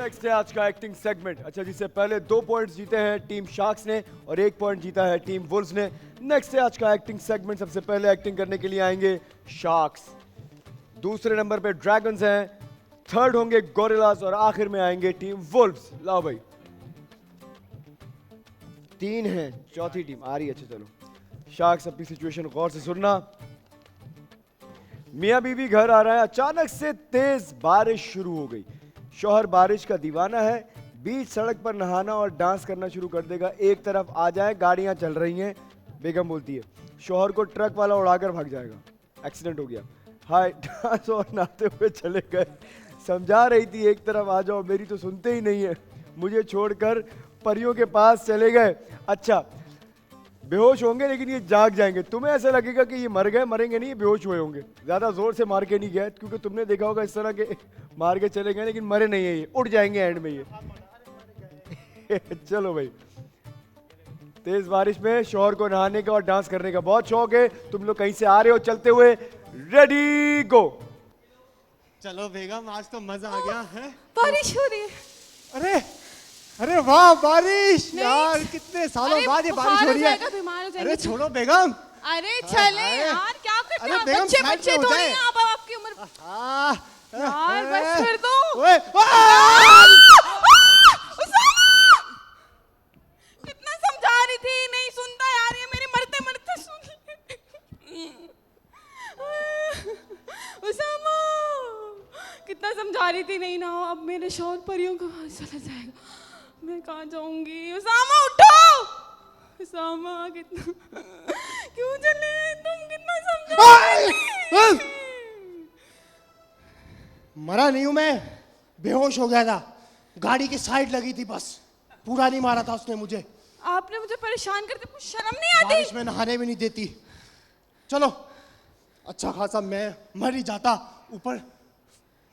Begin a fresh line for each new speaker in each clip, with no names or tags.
Next है आज का एक्टिंग सेगमेंट। अच्छा, जिससे पहले 2 पॉइंट्स जीते हैं टीम शार्क्स ने और 1 पॉइंट जीता है टीम वुल्व्स ने। नेक्स्ट है आज का एक्टिंग सेगमेंट। सबसे पहले एक्टिंग करने के लिए आएंगे शार्क्स, दूसरे नंबर पे ड्रैगन्स हैं, थर्ड होंगे गोरिल्लास और आखिर में आएंगे टीम वुल्व्स। लाओ भाई, 3 हैं, चौथी टीम आ रही है। अच्छा चलो शार्क्स, अपनी सिचुएशन गौर से सुनना। मियां बीवी घर आ रहा है, अचानक से तेज बारिश शुरू हो गई। शौहर बारिश का दीवाना है, बीच सड़क पर नहाना और डांस करना शुरू कर देगा। एक तरफ आ जाए, गाड़ियां चल रही हैं। बेगम बोलती है शौहर को ट्रक वाला उड़ाकर भाग जाएगा। एक्सीडेंट हो गया। हाय, डांस और नहाते हुए चले गए। समझा रही थी एक तरफ आ जाओ, मेरी तो सुनते ही नहीं है। मुझे छोड़कर परियों के पास चले गए। अच्छा, बेहोश होंगे लेकिन ये जाग जाएंगे। तुम्हें ऐसा लगेगा कि ये मर गए, मरेंगे नहीं, ये बेहोश हुए होंगे। ज्यादा जोर से मार के नहीं गए, क्योंकि तुमने देखा होगा इस तरह के मार के चले गए लेकिन मरे नहीं है, ये उड़ जाएंगे एंड में ये। चलो भाई, तेज बारिश में शौहर को नहाने का और डांस करने का बहुत शौक है। तुम लोग कहीं से आ रहे हो चलते हुए, रेडी गो।
चलो बेगम, आज तो मजा आ गया है।
बारिश हो रही है।
अरे अरे वाह, बारिश यार, कितने सालों बाद ये बारिश हो रही है। अरे छोड़ो बेगम।
अरे चले यार, क्या करते
अरे
हैं
बेगम,
बच्चे
साइड
बच्चे
में हो
तो
जाए।
नहीं आप, आपकी उम्र यार, बस कर दो।
ओए,
कितना समझा रही थी, नहीं सुनता यार, ये मेरे मरते मरते सुन। उसामा, कितना समझा रही थी, नहीं ना अब मेरे शौहर परियों को चला जाएगा, मैं कहाँ जाऊंगी। उसामा उठो, उसामा कितना क्यों चले तुम, कितना समझा।
मरा नहीं हूं मैं, बेहोश हो गया था। गाड़ी की साइड लगी थी बस, पूरा नहीं मारा था उसने मुझे।
आपने मुझे परेशान करते, कुछ शर्म नहीं आती।
बारिश में नहाने भी नहीं देती। चलो, अच्छा खासा मैं मर ही जाता, ऊपर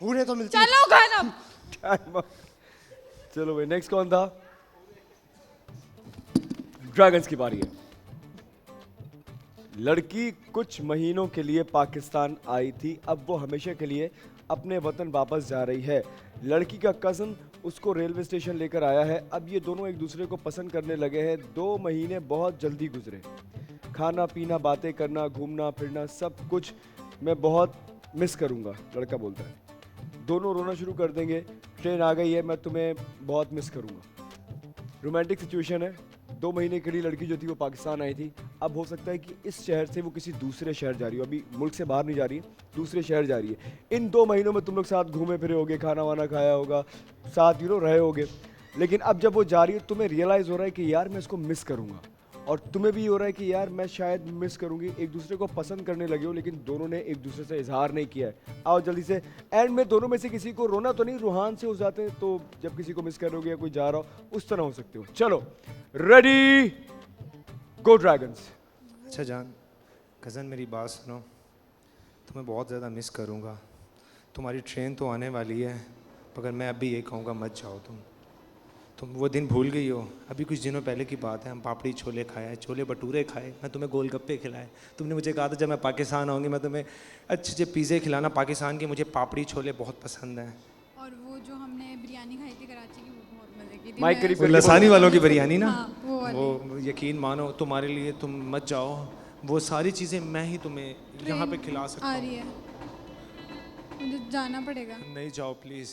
हूरे तो मिलती।
चलो घर अब।
चलो भाई, नेक्स्ट कौन था? ड्रैगन्स की बारी है। लड़की कुछ महीनों के लिए पाकिस्तान आई थी, अब वो हमेशा के लिए अपने वतन वापस जा रही है। लड़की का कज़न उसको रेलवे स्टेशन लेकर आया है। अब ये दोनों एक दूसरे को पसंद करने लगे हैं। 2 महीने बहुत जल्दी गुजरे। खाना पीना, बातें करना, घूमना फिरना, सब कुछ मैं बहुत मिस करूंगा। लड़का बोलता है। दोनों रोना शुरू कर देंगे। ट्रेन आ गई है, मैं तुम्हें बहुत मिस करूंगा। रोमांटिक सिचुएशन है। 2 महीने के लिए लड़की जो थी वो पाकिस्तान आई थी। अब हो सकता है कि इस शहर से वो किसी दूसरे शहर जा रही हो, अभी मुल्क से बाहर नहीं जा रही, दूसरे शहर जा रही है। इन 2 महीनों में तुम लोग साथ घूमे फिरे होगे, खाना वाना खाया होगा, साथ रहे होगे। लेकिन अब जब वो जा रही है, तुम्हें रियलाइज़ हो रहा है कि यार मैं इसको मिस करूँगा, और तुम्हें भी हो रहा है कि यार मैं शायद मिस करूंगी। एक दूसरे को पसंद करने लगे हो, लेकिन दोनों ने एक दूसरे से इजहार नहीं किया है। आओ जल्दी से, एंड में दोनों में से किसी को रोना तो नहीं, रूहान से हो जाते हैं। तो जब किसी को मिस कर रहोगे या कोई जा रहा हो, उस तरह हो सकते हो। चलो रेडी गो ड्रैगन्स।
अच्छा जान, कज़न मेरी बात सुनो, तुम्हें बहुत ज़्यादा मिस करूँगा। तुम्हारी ट्रेन तो आने वाली है, मगर मैं अभी ये कहूँगा मत जाओ तुम वो दिन भूल गई हो। अभी कुछ दिनों पहले की बात है, हम पापड़ी छोले खाए, छोले भटूरे खाए, मैं तुम्हें गोलगप्पे खिलाए। तुमने मुझे कहा था जब मैं पाकिस्तान आऊँगी मैं तुम्हें अच्छे अच्छे पिज़्ज़े खिलाना पाकिस्तान के। मुझे पापड़ी छोले बहुत पसंद हैं।
और वो जो हमने बिरयानी खाई थी कराची की, वो बहुत मज़े की थी।
माइक करीब
वो लसानी वालों की बिरयानी ना,
हाँ, वो वाली।
वो यकीन मानो तुम्हारे लिए, तुम मत जाओ। वो सारी चीज़ें मैं ही तुम्हें यहाँ पे खिला सकता
आ
हूँ।
रही है, मुझे जाना पड़ेगा,
नहीं जाओ प्लीज़।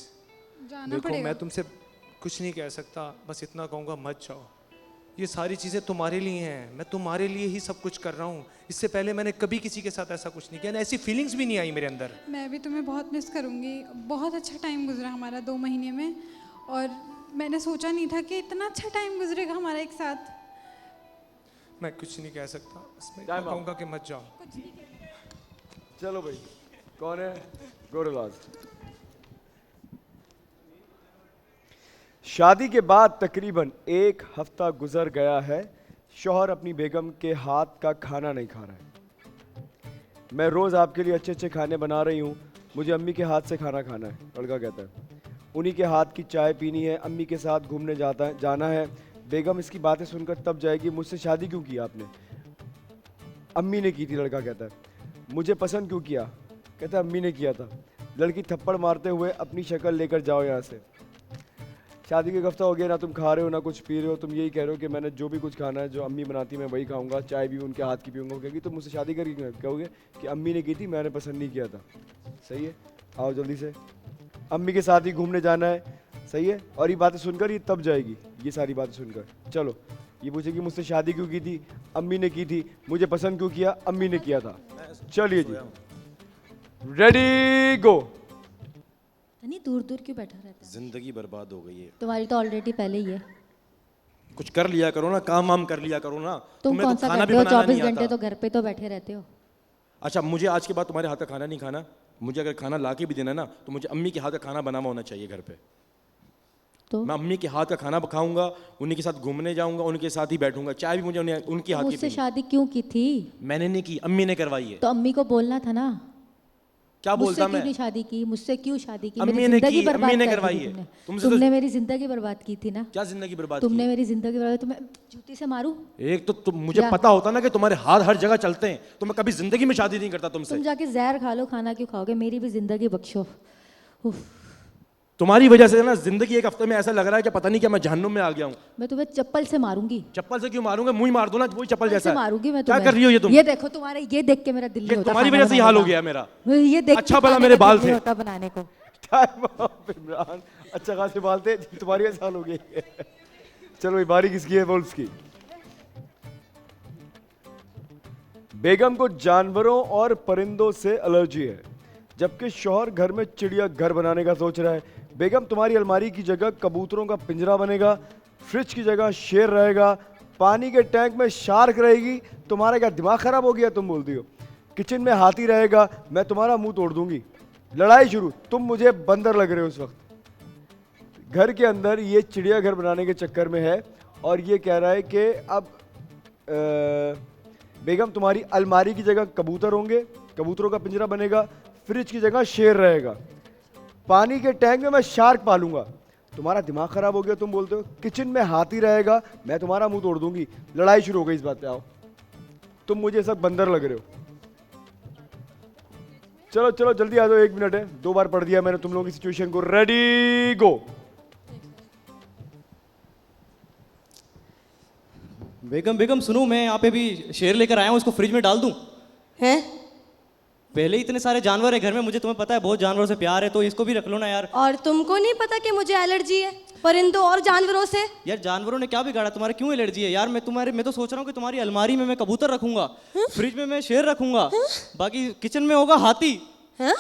जाना
देखो
पड़ेगा।
मैं तुमसे कुछ नहीं कह सकता, बस इतना कहूँगा मत जाओ। ये सारी चीज़ें तुम्हारे लिए हैं, मैं तुम्हारे लिए ही सब कुछ कर रहा हूँ। इससे पहले मैंने कभी किसी के साथ ऐसा कुछ नहीं किया, ऐसी फीलिंग्स भी नहीं आई मेरे अंदर।
मैं भी तुम्हें बहुत मिस करूँगी। बहुत अच्छा टाइम गुजरा हमारा 2 महीने में, और मैंने सोचा नहीं था कि इतना अच्छा टाइम गुजरेगा हमारा एक साथ।
मैं कुछ नहीं कह सकता, बस मैं
Time out.
कहूँगा कि मत जाओ।
चलो भाई, कौन है? गोरिल्लास। शादी के बाद तकरीबन 1 हफ्ता गुजर गया है। शौहर अपनी बेगम के हाथ का खाना नहीं खा रहा है। मैं रोज़ आपके लिए अच्छे अच्छे खाने बना रही हूँ, मुझे अम्मी के हाथ से खाना खाना है। लड़का कहता है उन्हीं के हाथ की चाय पीनी है, अम्मी के साथ घूमने जाना है। बेगम इसकी बातें सुनकर तब जाएगी, मुझसे शादी क्यों की आपने? अम्मी ने की थी। लड़का कहता है मुझे पसंद क्यों किया? कहता है अम्मी ने किया था। लड़की थप्पड़ मारते हुए अपनी शक्ल लेकर जाओ यहाँ से। शादी के एक हफ्ता हो गया, ना तुम खा रहे हो ना कुछ पी रहे हो, तुम यही कह रहे हो कि मैंने जो भी कुछ खाना है, जो अम्मी बनाती मैं वही खाऊंगा, चाय भी उनके हाथ की पीऊंगा। क्योंकि तुम मुझसे शादी करके कहोगे कि अम्मी ने की थी, मैंने पसंद नहीं किया था। सही है, आओ जल्दी से, अम्मी के साथ ही घूमने जाना है। सही है, और ये बातें सुनकर ये तब जाएगी, ये सारी बातें सुनकर। चलो, ये पूछेगी मुझसे शादी क्यों की थी, अम्मी ने की थी, मुझे पसंद क्यों किया, अम्मी ने किया था। चलिए जी, रेडी गो।
नहीं, दूर दूर क्यों बैठा रहता है?
जिंदगी बर्बाद हो गई है।
तुम्हारी तो ऑलरेडी पहले ही है।
कुछ कर लिया करो ना, काम वाम कर लिया करो ना।
तुम
तुम्हें
कौन
तो
सा
खाना
करते
भी
हो?
बनाना
24
नहीं
घंटे
आता।
तो घर पे तो बैठे रहते हो।
अच्छा, मुझे आज के बाद तुम्हारे हाथ का खाना नहीं खाना। मुझे अगर खाना ला के भी देना ना, तो मुझे अम्मी के हाथ का खाना बना हुआ होना चाहिए घर पे।
तो
मैं अम्मी के हाथ का खाना खाऊंगा, उन्हीं के साथ घूमने जाऊंगा, उनके साथ ही बैठूंगा, चाय भी मुझे उनके हाथ की
मुझसे
पीनी।
शादी क्यों की थी?
मैंने नहीं की, अम्मी ने करवाई है।
तो अम्मी को बोलना था ना।
क्या
मुझसे
बोलता
क्यों
मैं?
नहीं शादी की? मुझसे क्यों शादी की?
अम्मी
मेरी
ने
जिंदगी
की,
बर्बाद
अम्मी ने
कर दी
करवाई
थी
है।
तुमने।
तुमसे तो-
तुमने मेरी जिंदगी बर्बाद की थी ना।
क्या जिंदगी बर्बाद
तुमने
की?
मेरी जिंदगी बर्बाद, तुम्हें जूती से मारूं?
एक तो मुझे
क्या?
पता होता ना कि तुम्हारे हाथ हर जगह चलते हैं, तो मैं कभी जिंदगी में शादी नहीं करता तुमसे।
तुम जाके जहर खा लो, खाना क्यों खाओगे? मेरी भी जिंदगी बख्शो। उफ,
तुम्हारी वजह से ना जिंदगी एक हफ्ते में ऐसा लग रहा है कि पता नहीं क्या मैं जहन्नुम में आ गया हूँ।
मैं तुम्हें चप्पल से मारूंगी।
चप्पल से क्यों मारूंगा? मुंह ही मार दो ना, वही चप्पल जैसा
से
है।
मारूंगी मैं
क्या
तुम्हें।
कर रही हो ये तुम?
ये देखो, तुम्हारे ये देख के मेरा दिल नहीं होता
तुम्हारी
खाना
वजह से ही हाल हो
बनाने
गया
का।
मेरा।
ये देख
अच्छा
के
भला
खाने
मेरे
का
बाल
दिल नहीं
थे।
होता बनाने को।
टाइम अप इमरान, अच्छा खासे बाल थे, तुम्हारी वजह से हाल हो गई। चलो भाई, बारी किसकी है? वुल्फ की। बेगम को जानवरों और परिंदों से एलर्जी है, जबकि शौहर घर में चिड़िया घर बनाने का सोच रहा है। बेगम, तुम्हारी अलमारी की जगह कबूतरों का पिंजरा बनेगा, फ्रिज की जगह शेर रहेगा, पानी के टैंक में शार्क रहेगी। तुम्हारा क्या दिमाग खराब हो गया? तुम बोलती हो किचन में हाथी रहेगा, मैं तुम्हारा मुंह तोड़ दूंगी। लड़ाई शुरू, तुम मुझे बंदर लग रहे हो इस वक्त। घर के अंदर ये चिड़िया घर बनाने के चक्कर में है, और ये कह रहा है कि अब बेगम, तुम्हारी अलमारी की जगह कबूतर होंगे, कबूतरों का पिंजरा बनेगा, फ्रिज की जगह शेर रहेगा, पानी के टैंक में मैं शार्क पालूंगा। तुम्हारा दिमाग खराब हो गया? तुम बोलते हो किचन में हाथी रहेगा, मैं तुम्हारा मुंह तोड़ दूंगी। लड़ाई शुरू हो गई इस बात पे। आओ, तुम मुझे सब बंदर लग रहे हो। चलो चलो जल्दी आ जाओ, 1 मिनट है, 2 बार पढ़ दिया मैंने तुम लोगों की सिचुएशन को। रेडी गो।
बेगम बेगम सुनो, मैं यहाँ पे भी शेर लेकर आया हूँ, इसको फ्रिज में डाल दूँ?
हैं?
पहले ही इतने सारे जानवर है घर में, मुझे तुम्हें पता है बहुत जानवरों से प्यार है, तो इसको भी रख लो ना यार।
और तुमको नहीं पता कि मुझे एलर्जी है परिंदों और जानवरों से?
यार जानवरों ने क्या बिगाड़ा? तुम्हारे क्यों एलर्जी है यार? मैं तो सोच रहा हूँ कि तुम्हारी अलमारी में मैं कबूतर रखूंगा, फ्रिज में मैं शेर रखूंगा, बाकी किचन में होगा हाथी,
हैं?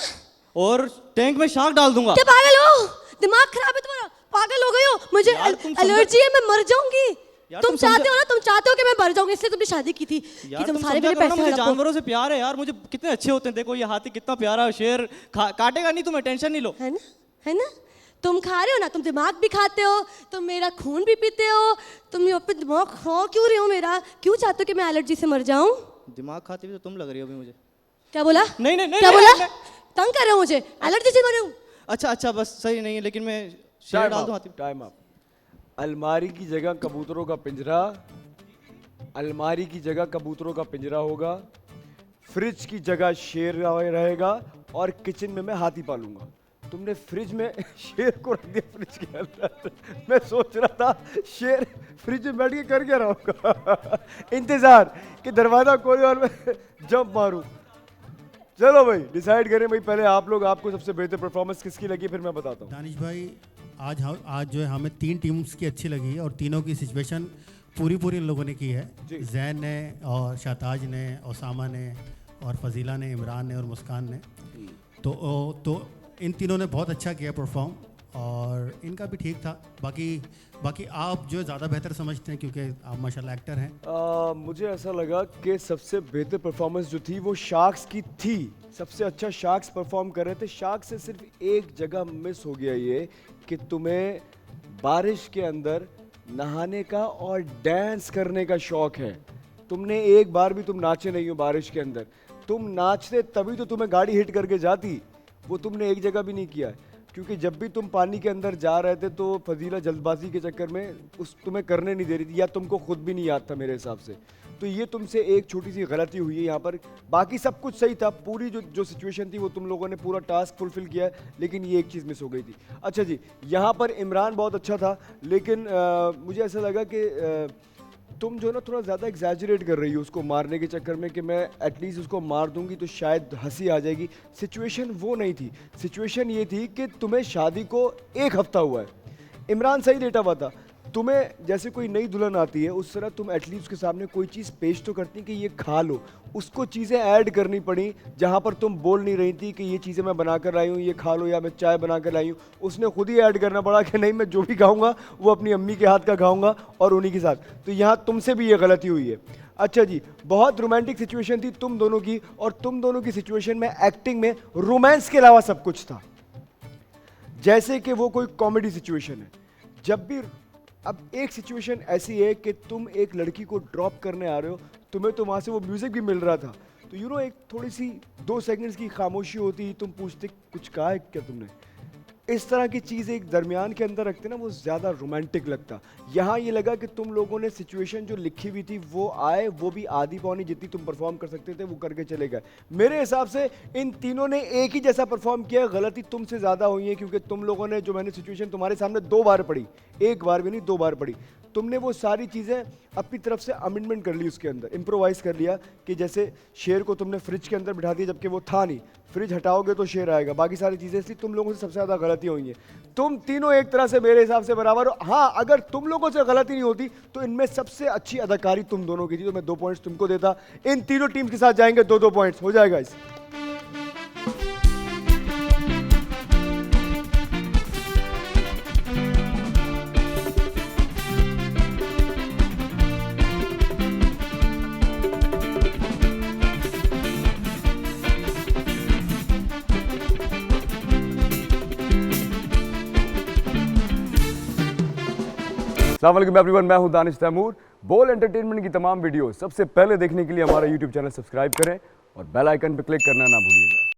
और टैंक में शार्क डाल दूंगा।
क्या पागल हो? दिमाग खराब है तुम्हारा? पागल हो गई हो? मुझे
यार, तुम समझो-
एलर्जी है, मैं मर जाऊंगी।
यार,
तुम
तुम
चाहते
समझो-
हो ना, तुम चाहते हो कि मैं मर जाऊंगी, इसलिए तुमने शादी की थी कि
यार
तुम
तुम
सारे
समझा
मेरे
करो ना,
पैसे
मुझे
हड़पो।
जानवरों से प्यार है यार, मुझे कितने अच्छे होते हैं। देखो ये हाथी कितना प्यारा, शेर काटेगा नहीं तुम्हें, टेंशन नहीं लो।
है ना? है ना? तुम खा रहे हो ना, तुम दिमाग भी खाते हो, तुम मेरा खून भी पीते हो, तुम यहाँ पे दिमाग खा क्यों रहे हो मेरा? क्यों चाहते हो कि मैं एलर्जी से मर जाऊं?
दिमाग खाती भी तो तुम लग रही हो अभी मुझे।
क्या बोला?
नहीं नहीं नहीं
क्या
नहीं,
बोला?
नहीं,
तंग कर रहे हो मुझे? एलर्जी से मरूं?
अच्छा अच्छा बस सही नहीं है, लेकिन मैं शेर डाल दूं हाथी में।
Time up. अलमारी की जगह कबूतरों का पिंजरा, अलमारी की जगह कबूतरों का पिंजरा होगा, फ्रिज की जगह शेर रहेगा, और किचन में मैं हाथी पालूंगा। तुमने फ्रिज में शेर को रख दिया फ्रिज के अंदर। मैं सोच रहा था शेर फ्रिज में बैठ के कर क्या रहा होगा। इंतजार कि दरवाजा खोले और मैं जंप मारूं। चलो भाई डिसाइड करें भाई, पहले आप लोग, आपको सबसे बेहतर परफॉर्मेंस किसकी लगी, फिर मैं बताता हूँ।
दानिश भाई, आज जो है हमें 3 टीम्स की अच्छी लगी है, और तीनों की सिचुएशन पूरी इन लोगों ने की है। जैन ने और शाहताज ने, ओसामा ने और फजीला ने, इमरान ने और मुस्कान ने। तो इन तीनों ने बहुत अच्छा किया परफॉर्म, और इनका भी ठीक था। बाकी आप जो ज़्यादा बेहतर समझते हैं, क्योंकि आप माशाल्लाह एक्टर हैं।
मुझे ऐसा लगा कि सबसे बेहतर परफॉर्मेंस जो थी वो शार्क्स की थी। सबसे अच्छा शार्क्स परफॉर्म कर रहे थे। शार्क्स से सिर्फ एक जगह मिस हो गया, ये कि तुम्हें बारिश के अंदर नहाने का और डांस करने का शौक है। तुमने एक बार भी तुम नाचे नहीं हो बारिश के अंदर। तुम नाचते तभी तो तुम्हें गाड़ी हिट करके जाती, वो तुमने एक जगह भी नहीं किया है। क्योंकि जब भी तुम पानी के अंदर जा रहे थे तो फजीला जल्दबाजी के चक्कर में तुम्हें करने नहीं दे रही थी, या तुमको खुद भी नहीं याद था मेरे हिसाब से। तो ये तुमसे एक छोटी सी गलती हुई है यहाँ पर। बाकी सब कुछ सही था, पूरी जो सिचुएशन थी वो तुम लोगों ने पूरा टास्क फुलफिल किया है, लेकिन ये एक चीज़ मिस हो गई थी। अच्छा जी, यहाँ पर इमरान बहुत अच्छा था, लेकिन मुझे ऐसा लगा कि तुम जो ना थोड़ा ज़्यादा एग्जैजरेट कर रही हो उसको मारने के चक्कर में कि मैं एटलीस्ट उसको मार दूंगी तो शायद हंसी आ जाएगी। सिचुएशन वो नहीं थी, सिचुएशन ये थी कि तुम्हें शादी को 1 हफ्ता हुआ है, इमरान सही लेटा हुआ था। तुम्हें जैसे कोई नई दुल्हन आती है उस तरह तुम एटलीस्ट उसके सामने कोई चीज़ पेश तो करती कि ये खा लो, उसको चीज़ें ऐड करनी पड़ी जहाँ पर तुम बोल नहीं रही थी कि ये चीज़ें मैं बना कर लाई हूँ, ये खा लो, या मैं चाय बना कर लाई हूँ। उसने खुद ही ऐड करना पड़ा कि नहीं, मैं जो भी खाऊंगा वो अपनी अम्मी के हाथ का खाऊंगा और उन्हीं के साथ। तो यहाँ तुमसे भी ये गलती हुई है। अच्छा जी, बहुत रोमांटिक सिचुएशन थी तुम दोनों की, और तुम दोनों की सिचुएशन में एक्टिंग में रोमांस के अलावा सब कुछ था, जैसे कि वो कोई कॉमेडी सिचुएशन है। जब भी अब एक सिचुएशन ऐसी है कि तुम एक लड़की को ड्रॉप करने आ रहे हो, तुम्हें तो वहाँ से वो म्यूज़िक भी मिल रहा था, तो यू नो एक थोड़ी सी 2 सेकंड्स की खामोशी होती, तुम पूछते कुछ कहा है क्या तुमने, इस तरह की चीज़ एक दरमियान के अंदर रखते ना, वो ज़्यादा रोमांटिक लगता। यहाँ ये लगा कि तुम लोगों ने सिचुएशन जो लिखी हुई थी वो आए, वो भी आधी पौनी जितनी तुम परफॉर्म कर सकते थे वो करके चले गए। मेरे हिसाब से इन तीनों ने एक ही जैसा परफॉर्म किया, गलती तुमसे ज़्यादा हुई है क्योंकि तुम लोगों ने, जो मैंने सिचुएशन तुम्हारे सामने 2 बार पढ़ी, 1 बार भी नहीं 2 बार पढ़ी, तुमने वो सारी चीज़ें अपनी तरफ से अमेंडमेंट कर ली, उसके अंदर इम्प्रोवाइज़ कर लिया कि जैसे शेर को तुमने फ्रिज के अंदर बिठा दिया जबकि वो था नहीं, फ्रिज हटाओगे तो शेर आएगा, बाकी सारी चीज़ें। इसलिए तुम लोगों से सबसे ज़्यादा गलती हुई है। तुम तीनों एक तरह से मेरे हिसाब से बराबर हो। हाँ, अगर तुम लोगों से गलती नहीं होती तो इनमें सबसे अच्छी अदाकारी तुम दोनों की थी, तो मैं 2 पॉइंट्स तुमको देता। इन तीनों टीम के साथ जाएंगे 2-2 पॉइंट्स, हो जाएगा इस। अस्सलाम वालेकुम एवरीवन, मैं हूं दानिश तैमूर। बोल एंटरटेनमेंट की तमाम वीडियो सबसे पहले देखने के लिए हमारा यूट्यूब चैनल सब्सक्राइब करें और बेल आइकन पर क्लिक करना ना भूलिएगा।